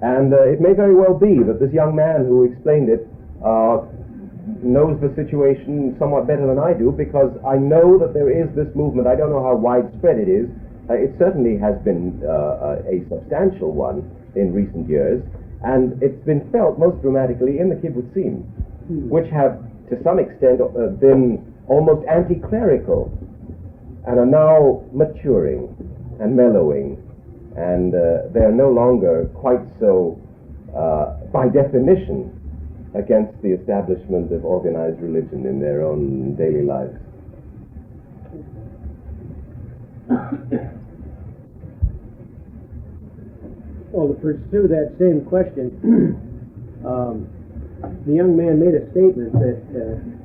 And it may very well be that this young man who explained it knows the situation somewhat better than I do, because I know that there is this movement. I don't know how widespread it is. It certainly has been a substantial one in recent years, and it's been felt most dramatically in the kibbutzim, which have, to some extent, been almost anti-clerical, and are now maturing and mellowing, and they're no longer quite so, by definition, against the establishment of organized religion in their own daily lives. Well, to pursue that same question, the young man made a statement that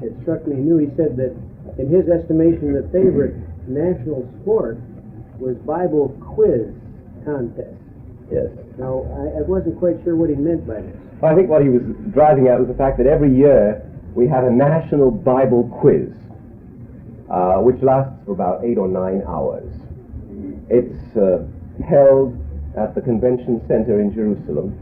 it struck me new. He said that, in his estimation, the favorite national sport was Bible quiz contest. Yes. Now, I wasn't quite sure what he meant by this. I think what he was driving at was the fact that every year we have a national Bible quiz, which lasts for about 8 or 9 hours. It's held at the Convention Center in Jerusalem.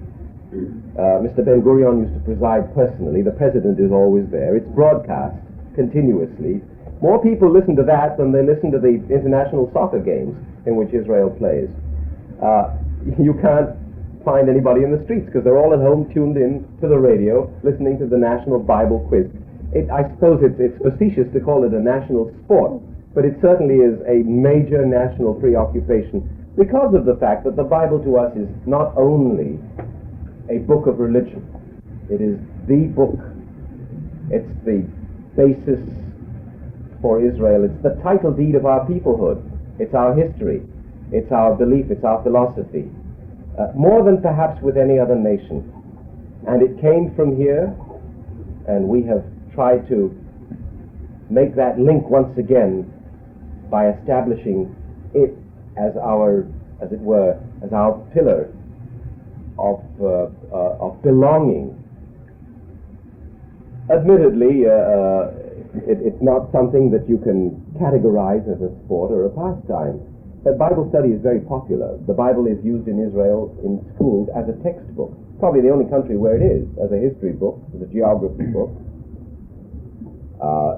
Mr. Ben-Gurion used to preside personally. The president is always there. It's broadcast continuously. More people listen to that than they listen to the international soccer games in which Israel plays. You can't find anybody in the streets because they're all at home tuned in to the radio listening to the national Bible quiz. I suppose it's facetious to call it a national sport, but it certainly is a major national preoccupation because of the fact that the Bible to us is not only a book of religion. It is the book. It's the basis for Israel. It's the title deed of our peoplehood. It's our history. It's our belief. It's our philosophy. More than perhaps with any other nation. And it came from here, and we have tried to make that link once again by establishing it as our, as it were, as our pillar of belonging. Admittedly, it's not something that you can categorize as a sport or a pastime. But Bible study is very popular. The Bible is used in Israel in schools as a textbook. Probably the only country where it is, as a history book, as a geography book.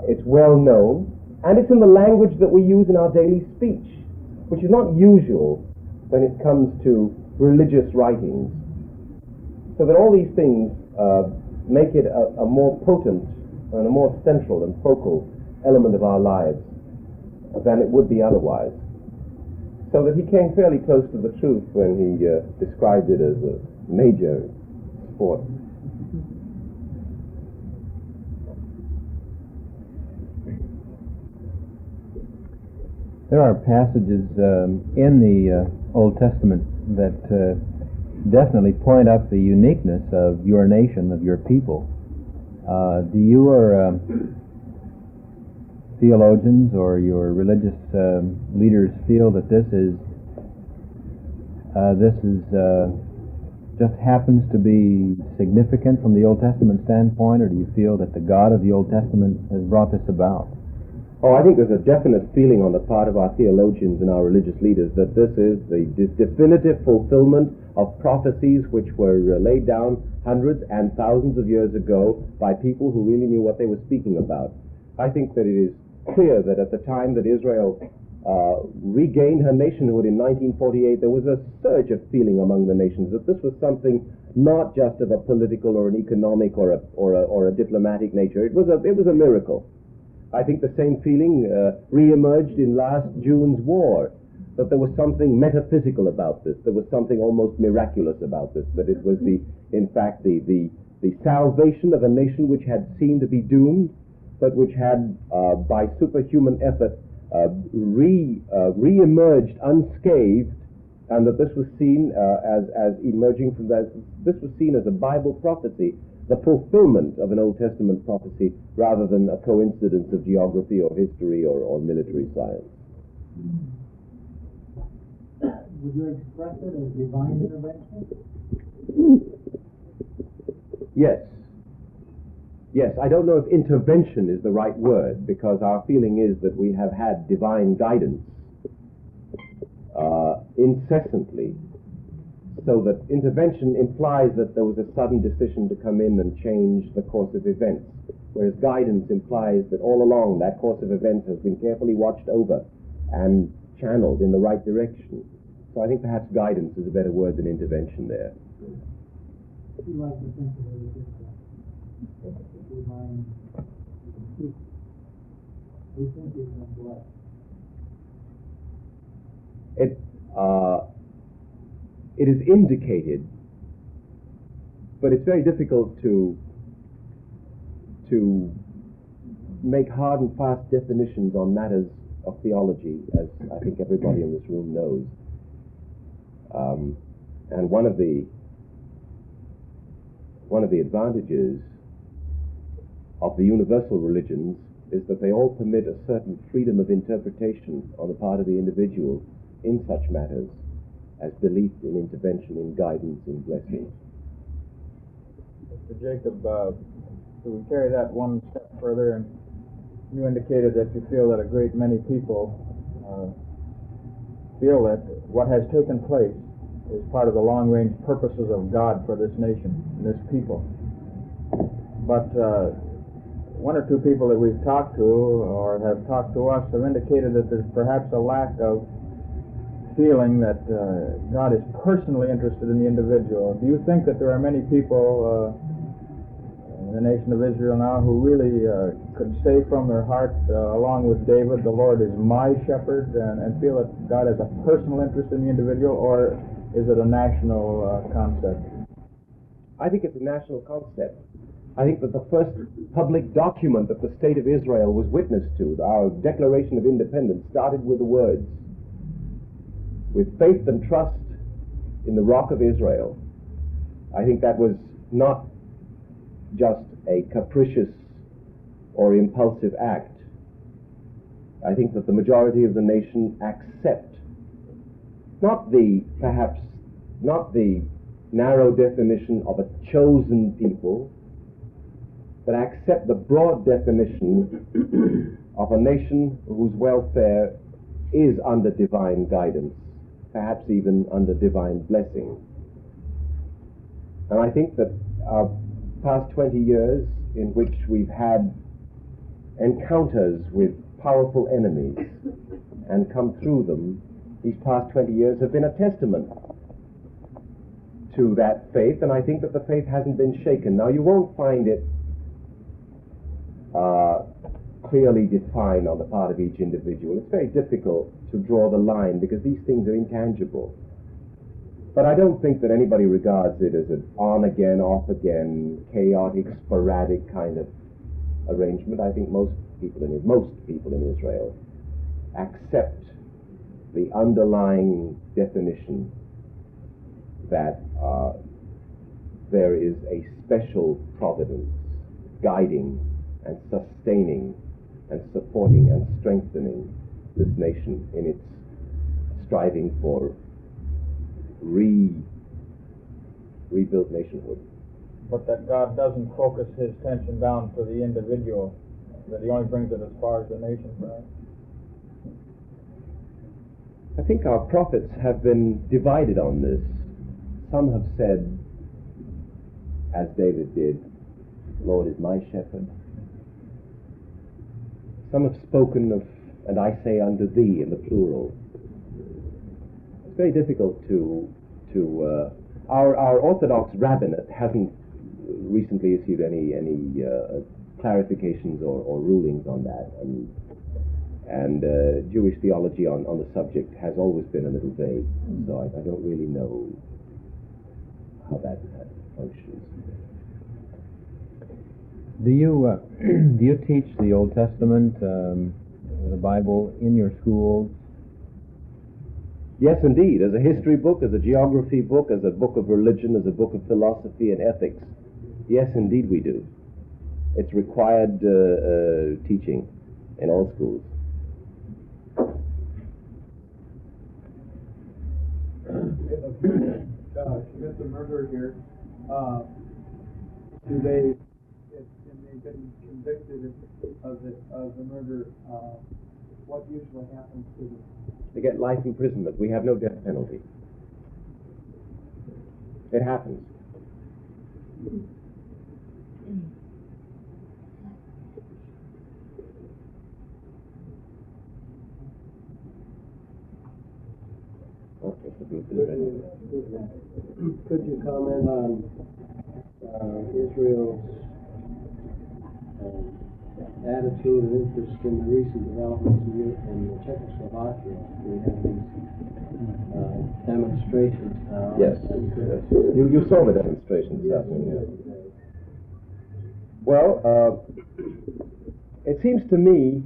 It's well known, and it's in the language that we use in our daily speech, which is not usual when it comes to religious writings. So that all these things make it a more potent and a more central and focal element of our lives than it would be otherwise. So that he came fairly close to the truth when he described it as a major sport. There are passages in the Old Testament that definitely point up the uniqueness of your nation, of your people. Do your theologians or your religious leaders feel that this is just happens to be significant from the Old Testament standpoint, or do you feel that the God of the Old Testament has brought this about? Oh, I think there's a definite feeling on the part of our theologians and our religious leaders that this is the definitive fulfillment of prophecies which were laid down hundreds and thousands of years ago by people who really knew what they were speaking about. I think that it is clear that at the time that Israel regained her nationhood in 1948, there was a surge of feeling among the nations that this was something not just of a political or an economic or a diplomatic nature. It was a miracle. I think the same feeling re-emerged in last June's war, that there was something metaphysical about this. There was something almost miraculous about this, that it was in fact the salvation of a nation which had seemed to be doomed, but which had, by superhuman effort, re-emerged unscathed, and that this was seen as emerging from that. This was seen as a Bible prophecy, the fulfillment of an Old Testament prophecy, rather than a coincidence of geography or history or military science. Would you express it as divine intervention? Yes. Yes, I don't know if intervention is the right word, because our feeling is that we have had divine guidance incessantly So that intervention implies that there was a sudden decision to come in and change the course of events, whereas guidance implies that all along that course of events has been carefully watched over and channeled in the right direction. So I think perhaps guidance is a better word than intervention there. We like to think of it as divine. We think it's a blessing. It is indicated, but it's very difficult to make hard and fast definitions on matters of theology, as I think everybody in this room knows. And one of the advantages of the universal religions is that they all permit a certain freedom of interpretation on the part of the individual in such matters as belief in intervention, in guidance, in blessing. Mr. Jacob, to carry that one step further, and you indicated that you feel that a great many people feel that what has taken place is part of the long-range purposes of God for this nation and this people. But one or two people that we've talked to or have talked to us have indicated that there's perhaps a lack of feeling that God is personally interested in the individual. Do you think that there are many people in the nation of Israel now who really could say from their heart, along with David, the Lord is my shepherd, and feel that God has a personal interest in the individual, or is it a national concept? I think it's a national concept. I think that the first public document that the state of Israel was witness to, our Declaration of Independence, started with the words, "With faith and trust in the rock of Israel." I think that was not just a capricious or impulsive act. I think that the majority of the nation accept not the narrow definition of a chosen people, but accept the broad definition of a nation whose welfare is under divine guidance, perhaps even under divine blessing. And I think that our past 20 years, in which we've had encounters with powerful enemies and come through them, these past 20 years have been a testament to that faith, and I think that the faith hasn't been shaken. Now, you won't find it clearly defined on the part of each individual. It's very difficult to draw the line because these things are intangible. But I don't think that anybody regards it as an on-again, off-again, chaotic, sporadic kind of arrangement. I think most people in Israel accept the underlying definition that there is a special providence guiding and sustaining and supporting and strengthening this nation in its striving for rebuilt nationhood. But that God doesn't focus his attention down to the individual, that he only brings it as far as the nation, perhaps? I think our prophets have been divided on this. Some have said, as David did, "The Lord is my shepherd." Some have spoken of, "And I say unto thee," in the plural. It's very difficult to our Orthodox rabbinate hasn't recently issued any clarifications or rulings on that, and Jewish theology on the subject has always been a little vague, so I don't really know how that functions. Do you teach the Old Testament, the Bible, in your schools? Yes, indeed. As a history book, as a geography book, as a book of religion, as a book of philosophy and ethics. Yes, indeed we do. It's required teaching in all schools. Commit the murder here. They've been convicted of the murder. What usually happens to them? They get life imprisonment. We have no death penalty. It happens. Could you comment on Israel's attitude and interest in the recent developments in Czechoslovakia? We have these demonstrations now. Yes. You saw the demonstrations this afternoon. Well, it seems to me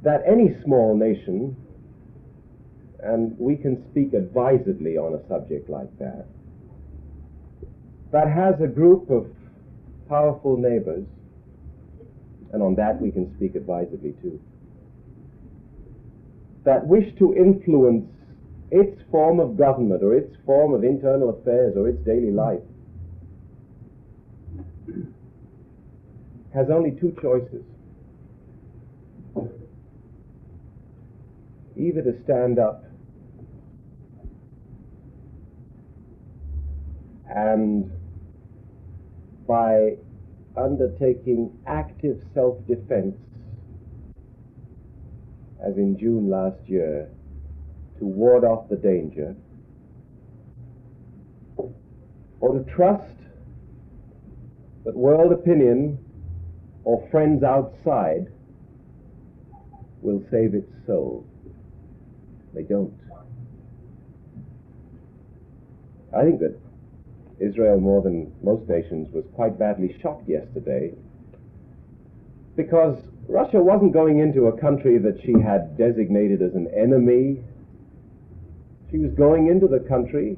that any small nation, and we can speak advisedly on a subject like that, that has a group of powerful neighbors, and on that we can speak advisedly too, that wish to influence its form of government or its form of internal affairs or its daily life, has only two choices. Either to stand up and by undertaking active self-defense, as in June last year, to ward off the danger, or to trust that world opinion or friends outside will save its soul. They don't. I think that Israel, more than most nations, was quite badly shocked yesterday because Russia wasn't going into a country that she had designated as an enemy. She was going into the country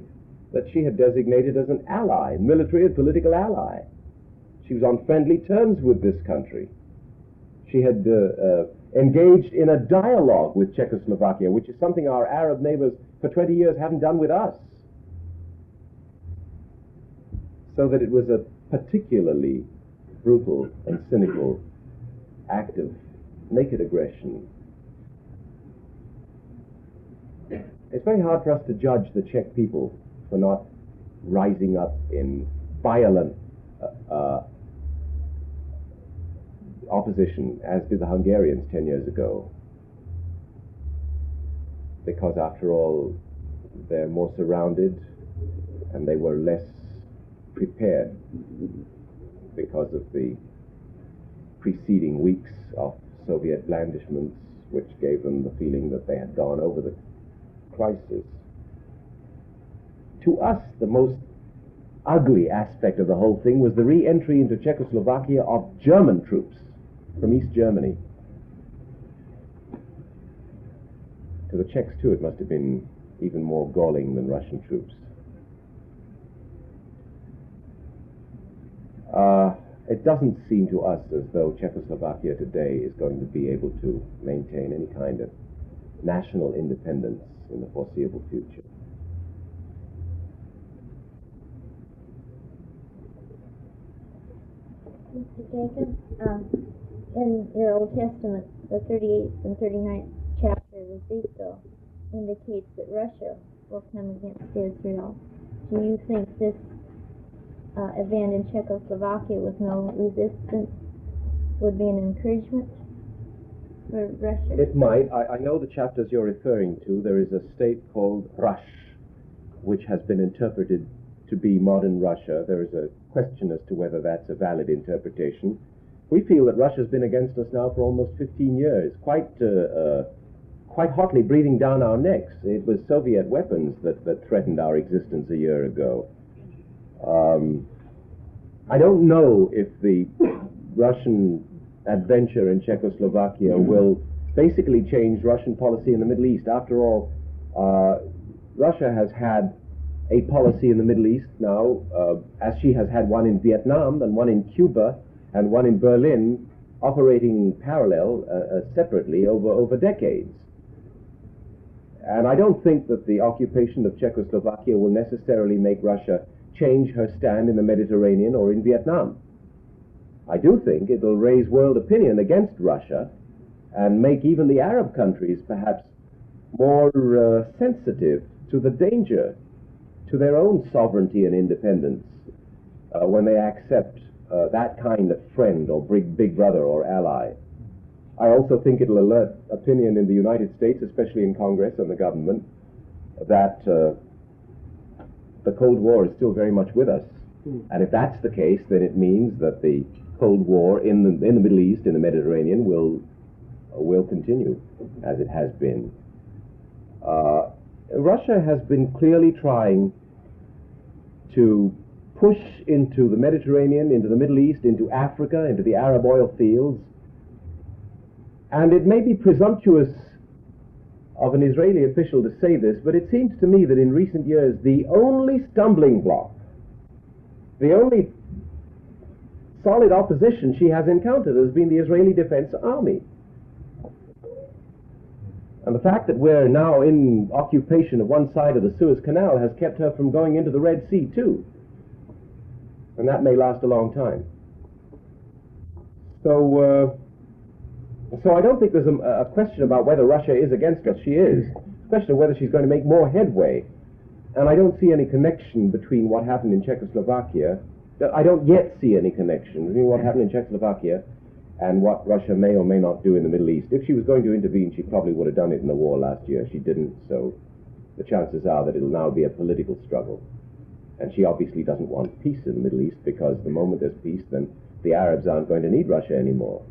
that she had designated as an ally, military and political ally. She was on friendly terms with this country. She had engaged in a dialogue with Czechoslovakia, which is something our Arab neighbors for 20 years haven't done with us. So that it was a particularly brutal and cynical act of naked aggression. It's very hard for us to judge the Czech people for not rising up in violent opposition, as did the Hungarians 10 years ago. Because after all, they're more surrounded and they were less prepared because of the preceding weeks of Soviet blandishments, which gave them the feeling that they had gone over the crisis. To us, the most ugly aspect of the whole thing was the re-entry into Czechoslovakia of German troops from East Germany. To the Czechs, too, it must have been even more galling than Russian troops. It doesn't seem to us as though Czechoslovakia today is going to be able to maintain any kind of national independence in the foreseeable future. Mr. Jacob, in your Old Testament, the 38th and 39th chapter of Ezekiel indicates that Russia will come against Israel. Do you think this event in Czechoslovakia with no resistance would be an encouragement for Russia? It might. I know the chapters you're referring to. There is a state called Rush, which has been interpreted to be modern Russia. There is a question as to whether that's a valid interpretation. We feel that Russia's been against us now for almost 15 years, quite hotly breathing down our necks. It was Soviet weapons that threatened our existence a year ago. I don't know if the Russian adventure in Czechoslovakia will basically change Russian policy in the Middle East. After all, Russia has had a policy in the Middle East now, as she has had one in Vietnam and one in Cuba and one in Berlin, operating parallel, separately over decades. And I don't think that the occupation of Czechoslovakia will necessarily make Russia change her stand in the Mediterranean or in Vietnam. I do think it will raise world opinion against Russia and make even the Arab countries perhaps more sensitive to the danger to their own sovereignty and independence when they accept that kind of friend or big brother or ally. I also think it'll alert opinion in the United States, especially in Congress and the government, that the Cold War is still very much with us. And if that's the case, then it means that the Cold War in the Middle East, in the Mediterranean, will continue as it has been. Russia has been clearly trying to push into the Mediterranean, into the Middle East, into Africa, into the Arab oil fields. And it may be presumptuous of an Israeli official to say this, but it seems to me that in recent years the only stumbling block, the only solid opposition she has encountered has been the Israeli Defense Army. And the fact that we're now in occupation of one side of the Suez Canal has kept her from going into the Red Sea too. And that may last a long time. So I don't think there's a question about whether Russia is against us. She is. It's a question of whether she's going to make more headway. And I don't see any connection between what happened in Czechoslovakia. I don't yet see any connection between what happened in Czechoslovakia and what Russia may or may not do in the Middle East. If she was going to intervene, she probably would have done it in the war last year. She didn't, so the chances are that it'll now be a political struggle. And she obviously doesn't want peace in the Middle East, because the moment there's peace, then the Arabs aren't going to need Russia anymore.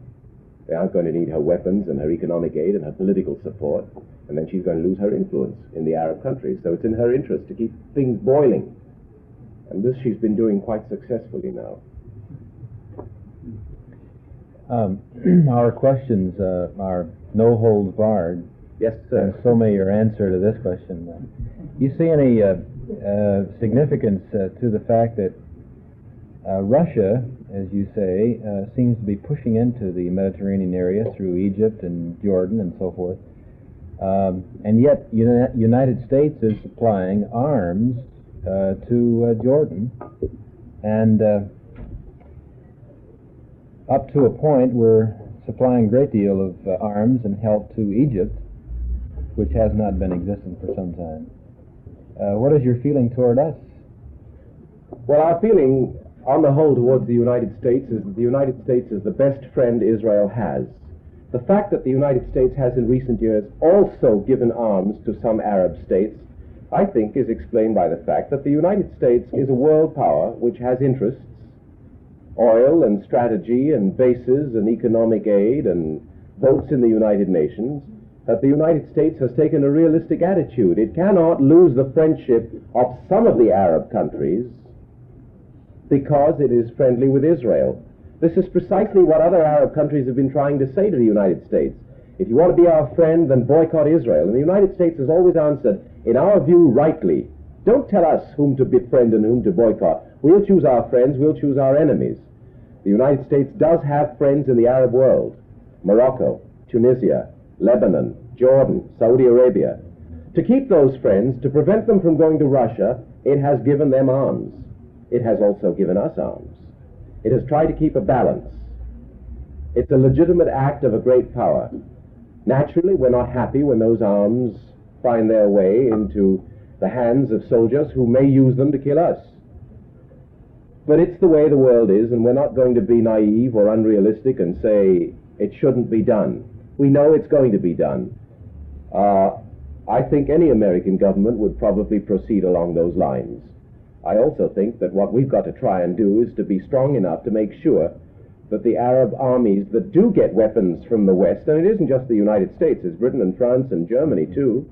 They aren't going to need her weapons and her economic aid and her political support, and then she's going to lose her influence in the Arab countries. So it's in her interest to keep things boiling. And this she's been doing quite successfully now. Our questions are no holds barred. Yes, sir. So may your answer to this question. You see any significance to the fact that Russia, as you say, seems to be pushing into the Mediterranean area through Egypt and Jordan and so forth, and yet United States is supplying arms to Jordan, and up to a point we're supplying a great deal of arms and help to Egypt, which has not been existent for some time. What is your feeling toward us? Well, our feeling on the whole towards the United States is that the United States is the best friend Israel has. The fact that the United States has in recent years also given arms to some Arab states, I think, is explained by the fact that the United States is a world power which has interests, oil and strategy and bases and economic aid and votes in the United Nations, that the United States has taken a realistic attitude. It cannot lose the friendship of some of the Arab countries because it is friendly with Israel. This is precisely what other Arab countries have been trying to say to the United States. If you want to be our friend, then boycott Israel. And the United States has always answered, in our view, rightly, don't tell us whom to befriend and whom to boycott. We'll choose our friends, we'll choose our enemies. The United States does have friends in the Arab world: Morocco, Tunisia, Lebanon, Jordan, Saudi Arabia. To keep those friends, to prevent them from going to Russia, it has given them arms. It has also given us arms. It has tried to keep a balance. It's a legitimate act of a great power. Naturally, we're not happy when those arms find their way into the hands of soldiers who may use them to kill us. But it's the way the world is, and we're not going to be naive or unrealistic and say it shouldn't be done. We know it's going to be done. I think any American government would probably proceed along those lines. I also think that what we've got to try and do is to be strong enough to make sure that the Arab armies that do get weapons from the West, and it isn't just the United States, it's Britain and France and Germany too,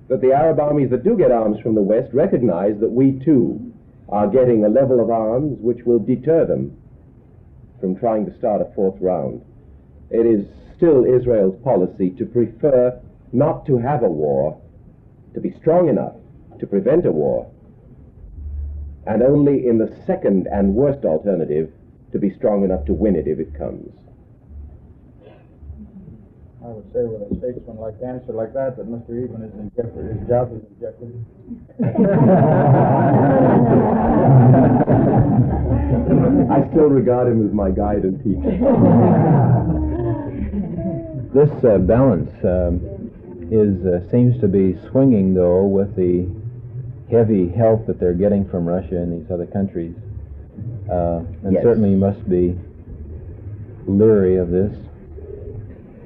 that the Arab armies that do get arms from the West recognize that we too are getting a level of arms which will deter them from trying to start a fourth round. It is still Israel's policy to prefer not to have a war, to be strong enough to prevent a war, and only in the second and worst alternative to be strong enough to win it if it comes. I would say with a statesman-like answer like that Mr. Egan is in jeopardy. His job is in jeopardy. I still regard him as my guide and teacher. This balance seems to be swinging, though, with the heavy help that they're getting from Russia and these other countries. And Yes. certainly you must be leery of this.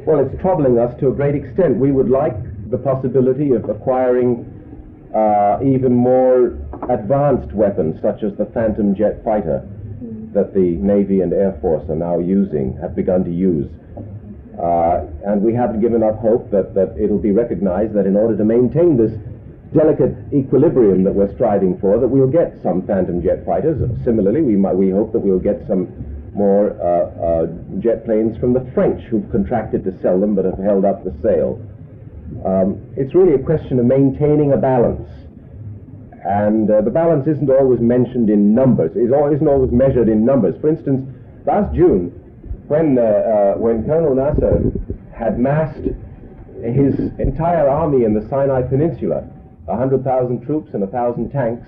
Well, it's troubling us to a great extent. We would like the possibility of acquiring even more advanced weapons, such as the Phantom jet fighter that the Navy and Air Force are now using, have begun to use. And we haven't given up hope that it'll be recognized that in order to maintain this delicate equilibrium that we're striving for, that we'll get some Phantom jet fighters. Similarly, we hope that we'll get some more jet planes from the French, who've contracted to sell them but have held up the sale. It's really a question of maintaining a balance. And the balance isn't always mentioned in numbers, isn't always measured in numbers. For instance, last June, when Colonel Nasser had massed his entire army in the Sinai Peninsula, 100,000 troops and 1,000 tanks,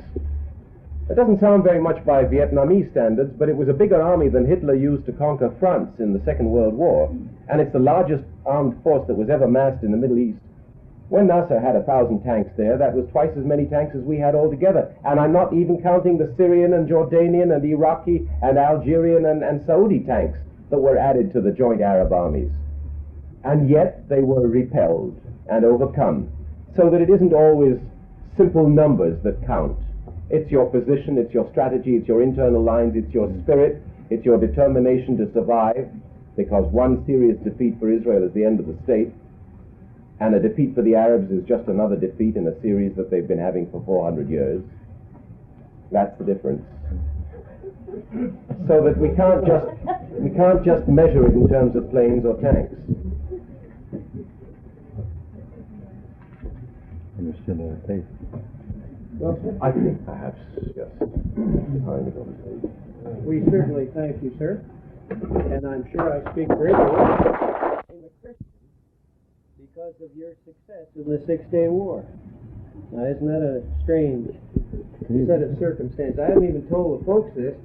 it doesn't sound very much by Vietnamese standards, but it was a bigger army than Hitler used to conquer France in the Second World War, and it's the largest armed force that was ever massed in the Middle East. When Nasser had 1,000 tanks there, that was twice as many tanks as we had altogether. And I'm not even counting the Syrian and Jordanian and Iraqi and Algerian and Saudi tanks that were added to the joint Arab armies. And yet they were repelled and overcome. So that it isn't always simple numbers that count. It's your position, it's your strategy, it's your internal lines, it's your spirit, it's your determination to survive, because one serious defeat for Israel is the end of the state. And a defeat for the Arabs is just another defeat in a series that they've been having for 400 years. That's the difference. So that we can't just measure it in terms of planes or tanks. Understood our taste. Well, I think perhaps just time to go to sleep. we certainly thank you, sir. And I'm sure I speak greatly in the Christian because of your success in the Six-Day War. Now, isn't that a strange set of circumstances? I haven't even told the folks this,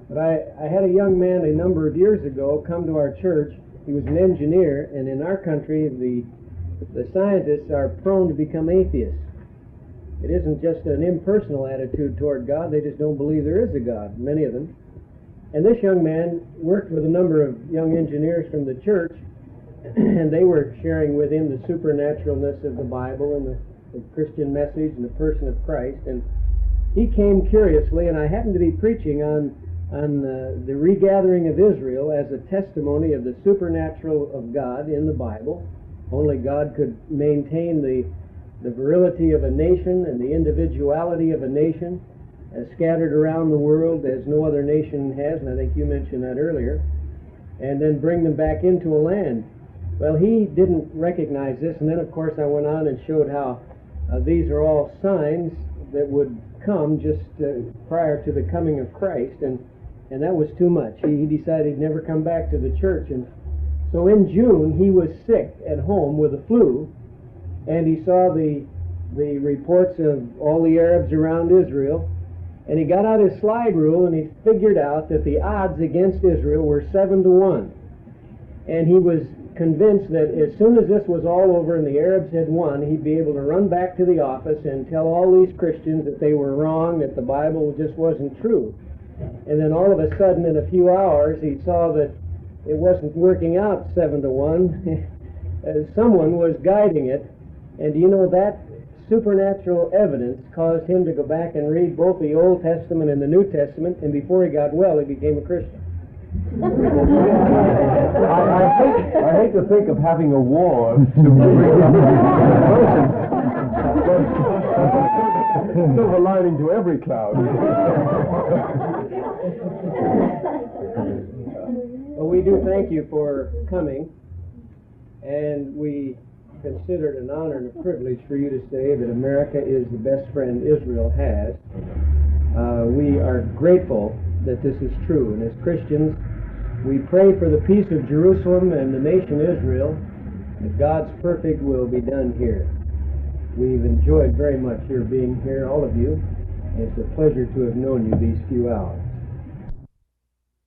but I had a young man a number of years ago come to our church. He was an engineer, and in our country, the scientists are prone to become atheists. It isn't just an impersonal attitude toward God. They just don't believe there is a God, many of them. And this young man worked with a number of young engineers from the church, and they were sharing with him the supernaturalness of the Bible and the Christian message and the person of Christ. And he came curiously, and I happened to be preaching on the regathering of Israel as a testimony of the supernatural of God in the Bible. Only God could maintain the virility of a nation and the individuality of a nation scattered around the world as no other nation has, and I think you mentioned that earlier, and then bring them back into a land. Well, he didn't recognize this, and then of course I went on and showed how these are all signs that would come just prior to the coming of Christ, and that was too much. He decided he'd never come back to the church, and so in June he was sick at home with the flu, and he saw the reports of all the Arabs around Israel, and he got out his slide rule and he figured out that the odds against Israel were 7-1. And he was convinced that as soon as this was all over and the Arabs had won, he'd be able to run back to the office and tell all these Christians that they were wrong, that the Bible just wasn't true. And then all of a sudden, in a few hours, he saw that it wasn't working out 7-1. Someone was guiding it. And you know, that supernatural evidence caused him to go back and read both the Old Testament and the New Testament, and before he got well, he became a Christian. I hate to think of having a war to silver lining to every cloud. Well, we do thank you for coming, and we consider it an honor and a privilege for you to say that America is the best friend Israel has. We are grateful that this is true, and as Christians, we pray for the peace of Jerusalem and the nation Israel, that God's perfect will be done here. We've enjoyed very much your being here, all of you. It's a pleasure to have known you these few hours.